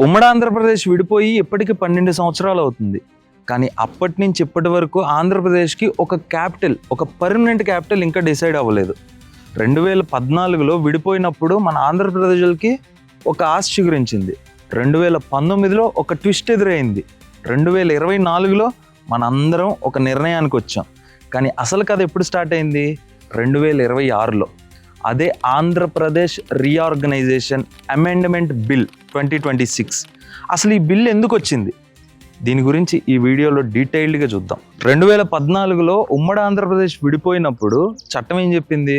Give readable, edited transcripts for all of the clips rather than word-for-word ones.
ఉమ్మడి ఆంధ్రప్రదేశ్ విడిపోయి ఇప్పటికి 12 సంవత్సరాలు అవుతుంది. కానీ అప్పటి నుంచి ఇప్పటి వరకు ఆంధ్రప్రదేశ్కి ఒక క్యాపిటల్, ఒక పర్మనెంట్ క్యాపిటల్ ఇంకా డిసైడ్ అవ్వలేదు. 2014లో విడిపోయినప్పుడు మన ఆంధ్రప్రదేశ్కి ఒక ఆశ చిగురించింది. 2019లో ఒక ట్విస్ట్ ఎదురైంది. 2024లో మనందరం ఒక నిర్ణయానికి వచ్చాం. కానీ అసలు కథ ఎప్పుడు స్టార్ట్ అయింది? 2026లో. అదే ఆంధ్రప్రదేశ్ రీఆర్గనైజేషన్ అమెండ్మెంట్ బిల్ 2026. అసలు ఈ బిల్ ఎందుకు వచ్చింది? దీని గురించి ఈ వీడియోలో డీటెయిల్డ్గా చూద్దాం. 2014లో ఉమ్మడి ఆంధ్రప్రదేశ్ విడిపోయినప్పుడు చట్టం ఏం చెప్పింది?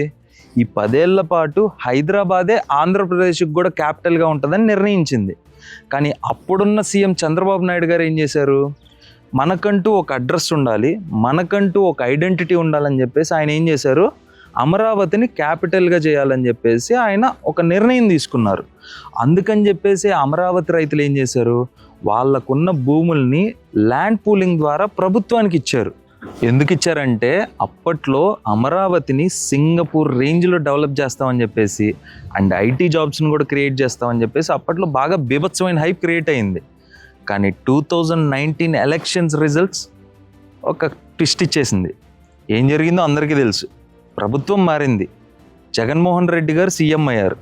ఈ 10 ఏళ్ల పాటు హైదరాబాదే ఆంధ్రప్రదేశ్కి కూడా క్యాపిటల్గా ఉంటుందని నిర్ణయించింది. కానీ అప్పుడున్న సీఎం చంద్రబాబు నాయుడు గారు ఏం చేశారు? మనకంటూ ఒక అడ్రస్ ఉండాలి, మనకంటూ ఒక ఐడెంటిటీ ఉండాలని చెప్పేసి ఆయన ఏం చేశారు? అమరావతిని క్యాపిటల్గా చేయాలని చెప్పేసి ఆయన ఒక నిర్ణయం తీసుకున్నారు. అందుకని చెప్పేసి అమరావతి రైతులు ఏం చేశారు? వాళ్ళకున్న భూముల్ని ల్యాండ్ పూలింగ్ ద్వారా ప్రభుత్వానికి ఇచ్చారు. ఎందుకు ఇచ్చారంటే అప్పట్లో అమరావతిని సింగపూర్ రేంజ్లో డెవలప్ చేస్తామని చెప్పేసి అండ్ ఐటీ జాబ్స్ని కూడా క్రియేట్ చేస్తామని చెప్పేసి అప్పట్లో బాగా బీభత్సమైన హైప్ క్రియేట్ అయింది. కానీ 2019 ఎలక్షన్స్ రిజల్ట్స్ ఒక ట్విస్ట్ ఇచ్చేసింది. ఏం జరిగిందో అందరికీ తెలుసు. ప్రభుత్వం మారింది. జగన్మోహన్ రెడ్డి గారు సీఎం అయ్యారు.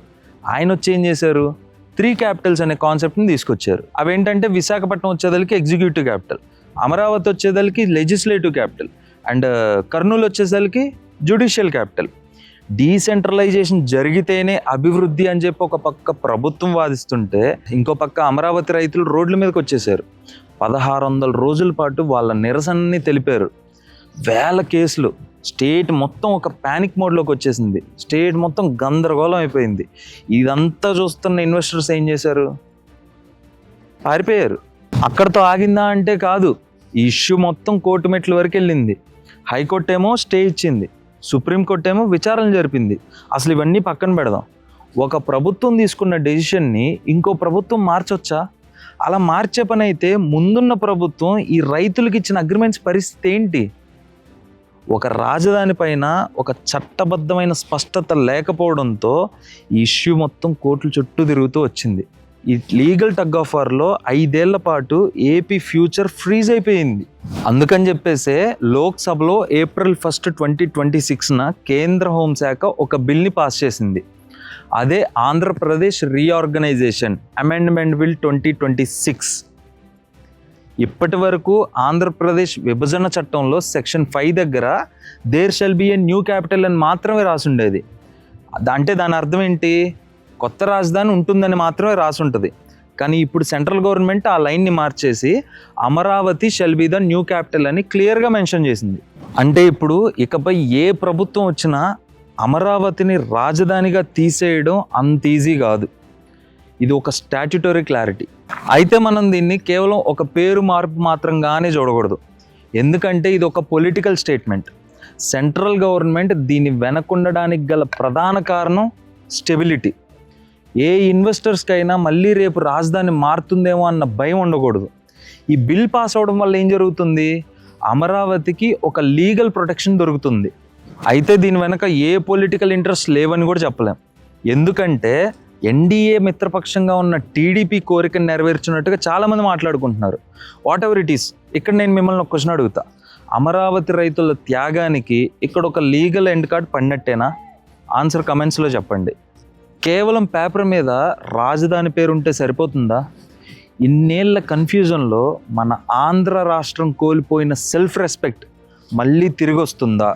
ఆయన వచ్చి ఏం చేశారు? 3 క్యాపిటల్స్ అనే కాన్సెప్ట్ని తీసుకొచ్చారు. అవేంటంటే విశాఖపట్నం వచ్చేదలికి ఎగ్జిక్యూటివ్ క్యాపిటల్, అమరావతి వచ్చేదలికి లెజిస్లేటివ్ క్యాపిటల్ అండ్ కర్నూలు వచ్చేసరికి జ్యుడిషియల్ క్యాపిటల్. డీసెంట్రలైజేషన్ జరిగితేనే అభివృద్ధి అని చెప్పి ఒక పక్క ప్రభుత్వం వాదిస్తుంటే ఇంకో పక్క అమరావతి రైతులు రోడ్ల మీదకి వచ్చేసారు. 1600 రోజుల పాటు వాళ్ళ నిరసనని తెలిపారు. వేల కేసులు. స్టేట్ మొత్తం ఒక ప్యానిక్ మోడ్లోకి వచ్చేసింది. స్టేట్ మొత్తం గందరగోళం అయిపోయింది. ఇదంతా చూస్తున్న ఇన్వెస్టర్స్ ఏం చేశారు? పారిపోయారు. అక్కడితో ఆగిందా అంటే కాదు. ఈ ఇష్యూ మొత్తం కోర్టు మెట్ల వరకు వెళ్ళింది. హైకోర్టు ఏమో స్టే ఇచ్చింది, సుప్రీంకోర్టు ఏమో విచారణ జరిపింది. అసలు ఇవన్నీ పక్కన పెడదాం. ఒక ప్రభుత్వం తీసుకున్న డెసిషన్ని ఇంకో ప్రభుత్వం మార్చొచ్చా? అలా మార్చే పని అయితే ముందున్న ప్రభుత్వం ఈ రైతులకు ఇచ్చిన అగ్రిమెంట్స్ పరిస్థితి ఏంటి? ఒక రాజధాని పైన ఒక చట్టబద్ధమైన స్పష్టత లేకపోవడంతో ఈ ఇష్యూ మొత్తం కోర్టుల చుట్టూ తిరుగుతూ వచ్చింది. ఈ లీగల్ టగ్ ఆఫ్ వార్లో 5 ఏళ్ల పాటు ఏపీ ఫ్యూచర్ ఫ్రీజ్ అయిపోయింది. అందుకని చెప్పేసే లోక్సభలో April 1, 2026న కేంద్ర హోంశాఖ ఒక బిల్ని పాస్ చేసింది. అదే ఆంధ్రప్రదేశ్ రీఆర్గనైజేషన్ అమెండ్మెంట్ బిల్ 2026. ఇప్పటి వరకు ఆంధ్రప్రదేశ్ విభజన చట్టంలో సెక్షన్ 5 దగ్గర there shall be a new capital అని మాత్రమే రాసుండేది. అంటే దాని అర్థం ఏంటి? కొత్త రాజధాని ఉంటుందని మాత్రమే రాసుంటుంది. కానీ ఇప్పుడు సెంట్రల్ గవర్నమెంట్ ఆ లైన్ని మార్చేసి Amaravati shall be the new capital అని క్లియర్గా మెన్షన్ చేసింది. అంటే ఇప్పుడు ఇకపై ఏ ప్రభుత్వం వచ్చినా అమరావతిని రాజధానిగా తీసేయడం అంత ఈజీ కాదు. ఇది ఒక స్టాట్యుటరీ క్లారిటీ. అయితే మనం దీన్ని కేవలం ఒక పేరు మార్పు మాత్రంగానే చూడకూడదు. ఎందుకంటే ఇది ఒక పొలిటికల్ స్టేట్మెంట్. సెంట్రల్ గవర్నమెంట్ దీన్ని వెనకుండడానికి గల ప్రధాన కారణం స్టెబిలిటీ. ఏ ఇన్వెస్టర్స్కైనా మళ్ళీ రేపు రాజధాని మారుతుందేమో అన్న భయం ఉండకూడదు. ఈ బిల్ పాస్ అవడం వల్ల ఏం జరుగుతుంది? అమరావతికి ఒక లీగల్ ప్రొటెక్షన్ దొరుకుతుంది. అయితే దీని వెనక ఏ పొలిటికల్ ఇంట్రెస్ట్ లేవని కూడా చెప్పలేం. ఎందుకంటే ఎన్డీఏ మిత్రపక్షంగా ఉన్న టీడీపీ కోరికను నెరవేర్చినట్టుగా చాలామంది మాట్లాడుకుంటున్నారు. వాట్ ఎవర్ ఇట్ ఈస్, ఇక్కడ నేను మిమ్మల్ని ఒక క్వశ్చన్ అడుగుతా. అమరావతి రైతుల త్యాగానికి ఇక్కడ ఒక లీగల్ ఎండ్ కార్డ్ పడినట్టేనా? ఆన్సర్ కమెంట్స్లో చెప్పండి. కేవలం పేపర్ మీద రాజధాని పేరు ఉంటే సరిపోతుందా? ఇన్నేళ్ల కన్ఫ్యూజన్లో మన ఆంధ్ర రాష్ట్రం కోల్పోయిన సెల్ఫ్ రెస్పెక్ట్ మళ్ళీ తిరిగి వస్తుందా?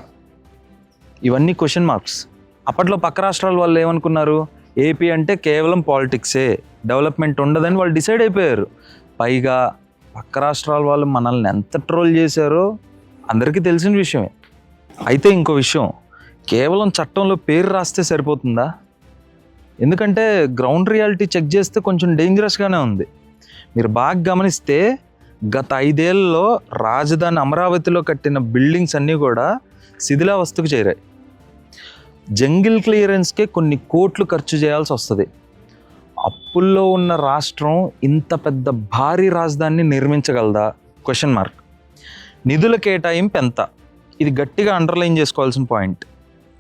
ఇవన్నీ క్వశ్చన్ మార్క్స్. అప్పట్లో పక్క రాష్ట్రాల వాళ్ళు ఏమనుకున్నారు? ఏపీ అంటే కేవలం పాలిటిక్సే, డెవలప్మెంట్ ఉండదని వాళ్ళు డిసైడ్ అయిపోయారు. పైగా పక్క రాష్ట్రాల వాళ్ళు మనల్ని ఎంత ట్రోల్ చేశారో అందరికీ తెలిసిన విషయమే. అయితే ఇంకో విషయం, కేవలం చట్టంలో పేరు రాస్తే సరిపోతుందా? ఎందుకంటే గ్రౌండ్ రియాలిటీ చెక్ చేస్తే కొంచెం డేంజరస్గానే ఉంది. మీరు బాగా గమనిస్తే గత 5 ఏళ్లలో రాజధాని అమరావతిలో కట్టిన బిల్డింగ్స్ అన్నీ కూడా శిథిలావస్థకు చేరాయి. జంగిల్ క్లియరెన్స్కే కొన్ని కోట్లు ఖర్చు చేయాల్సి వస్తుంది. అప్పుల్లో ఉన్న రాష్ట్రం ఇంత పెద్ద భారీ రాజధానిని నిర్మించగలదా? Question mark. నిధుల కేటాయింపు ఎంత? ఇది గట్టిగా అండర్లైన్ చేసుకోవాల్సిన పాయింట్.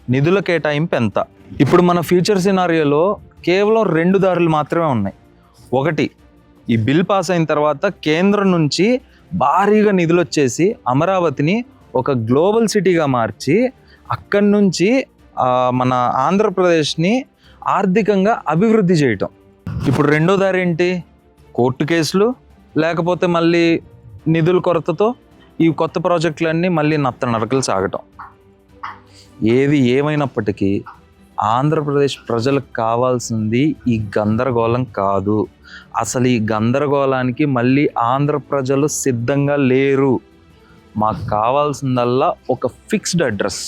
నిధుల కేటాయింపు ఎంత? ఇప్పుడు మన ఫ్యూచర్ సినారియోలో కేవలం 2 దారులు మాత్రమే ఉన్నాయి. ఒకటి, ఈ బిల్ పాస్ అయిన తర్వాత కేంద్రం నుంచి భారీగా నిధులు వచ్చేసి అమరావతిని ఒక గ్లోబల్ సిటీగా మార్చి అక్కడి నుంచి మన ఆంధ్రప్రదేశ్ని ఆర్థికంగా అభివృద్ధి చేయటం. ఇప్పుడు రెండో దారి ఏంటి? కోర్టు కేసులు, లేకపోతే మళ్ళీ నిధుల కొరతతో ఈ కొత్త ప్రాజెక్టులన్నీ మళ్ళీ నరకలు సాగటం. ఏది ఏమైనప్పటికీ ఆంధ్రప్రదేశ్ ప్రజలకు కావాల్సింది ఈ గందరగోళం కాదు. అసలు ఈ గందరగోళానికి మళ్ళీ ఆంధ్ర ప్రజలు సిద్ధంగా లేరు. మాకు కావాల్సిందల్లా ఒక ఫిక్స్డ్ అడ్రస్.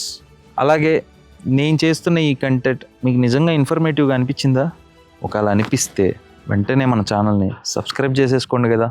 అలాగే నేను చేస్తున్న ఈ కంటెంట్ మీకు నిజంగా ఇన్ఫర్మేటివ్గా అనిపించిందా? ఒకవేళ అనిపిస్తే వెంటనే మన ఛానల్ని సబ్స్క్రైబ్ చేసేసుకోండి కదా.